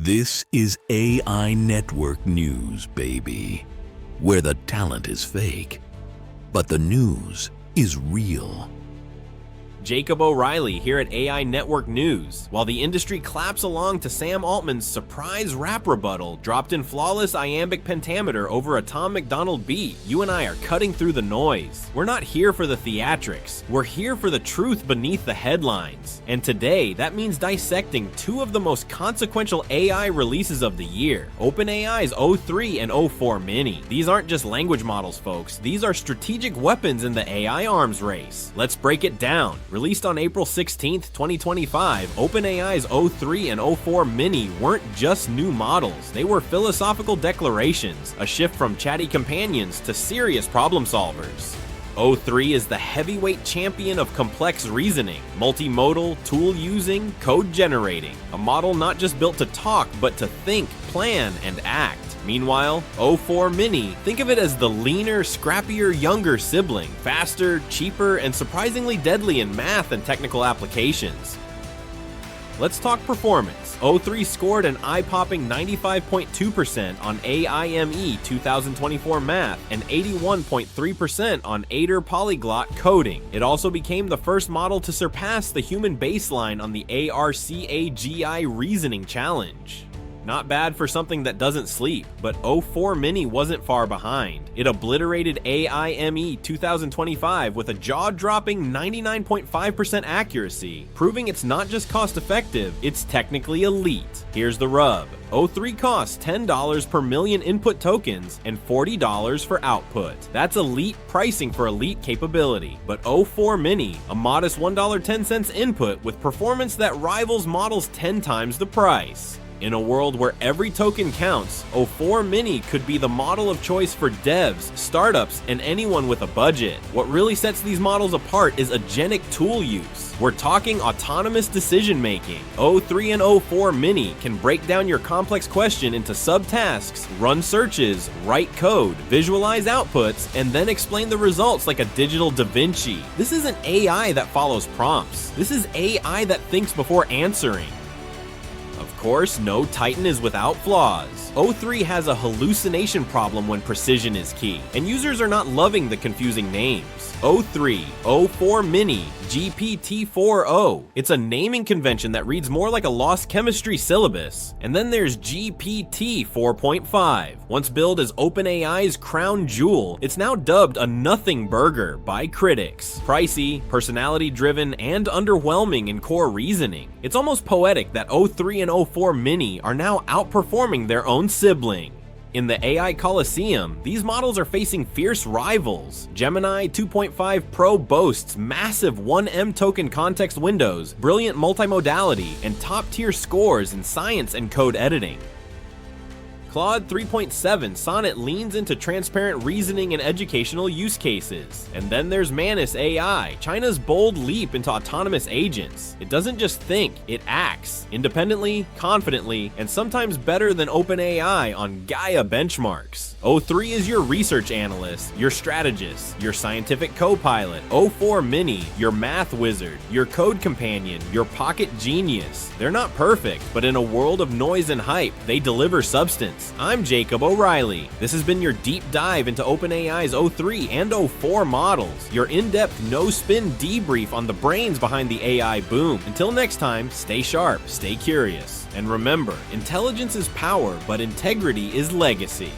This is AI Network News, baby, where the talent is fake, but the news is real. Jacob O'Reilly here at AI Network News. While the industry claps along to Sam Altman's surprise rap rebuttal dropped in flawless iambic pentameter over a Tom MacDonald beat, you and I are cutting through the noise. We're not here for the theatrics. We're here for the truth beneath the headlines. And today, that means dissecting two of the most consequential AI releases of the year, OpenAI's o3 and o4-mini. These aren't just language models, folks. These are strategic weapons in the AI arms race. Let's break it down. Released on April 16th, 2025, OpenAI's o3 and o4-mini weren't just new models, they were philosophical declarations, a shift from chatty companions to serious problem solvers. o3 is the heavyweight champion of complex reasoning, multimodal, tool-using, code-generating, a model not just built to talk, but to think, plan, and act. Meanwhile, o4-mini, think of it as the leaner, scrappier, younger sibling, faster, cheaper, and surprisingly deadly in math and technical applications. Let's talk performance. o3 scored an eye-popping 95.2% on AIME 2024 math and 81.3% on AIDR polyglot coding. It also became the first model to surpass the human baseline on the ARCAGI reasoning challenge. Not bad for something that doesn't sleep, but o4-mini wasn't far behind. It obliterated AIME 2025 with a jaw-dropping 99.5% accuracy, proving it's not just cost-effective, it's technically elite. Here's the rub. o3 costs $10 per million input tokens and $40 for output. That's elite pricing for elite capability. But o4-mini, a modest $1.10 input with performance that rivals models 10 times the price. In a world where every token counts, o4-mini could be the model of choice for devs, startups, and anyone with a budget. What really sets these models apart is agentic tool use. We're talking autonomous decision-making. o3 and o4-mini can break down your complex question into subtasks, run searches, write code, visualize outputs, and then explain the results like a digital Da Vinci. This isn't AI that follows prompts. This is AI that thinks before answering. Of course, no Titan is without flaws. o3 has a hallucination problem when precision is key, and users are not loving the confusing names. o3, o4-mini, GPT-4o. It's a naming convention that reads more like a lost chemistry syllabus. And then there's GPT 4.5. Once billed as OpenAI's crown jewel, it's now dubbed a nothing burger by critics. Pricey, personality-driven, and underwhelming in core reasoning. It's almost poetic that o3 and o4-mini are now outperforming their own sibling. In the AI Coliseum, these models are facing fierce rivals. Gemini 2.5 Pro boasts massive 1M token context windows, brilliant multimodality, and top-tier scores in science and code editing. Claude 3.7 Sonnet leans into transparent reasoning and educational use cases. And then there's Manus AI, China's bold leap into autonomous agents. It doesn't just think, it acts, independently, confidently, and sometimes better than OpenAI on Gaia benchmarks. o3 is your research analyst, your strategist, your scientific co-pilot. o4-mini, your math wizard, your code companion, your pocket genius. They're not perfect, but in a world of noise and hype, they deliver substance. I'm Jacob O'Reilly. This has been your deep dive into OpenAI's o3 and o4 models, your in-depth no-spin debrief on the brains behind the AI boom. Until next time, stay sharp, stay curious, and remember, intelligence is power, but integrity is legacy.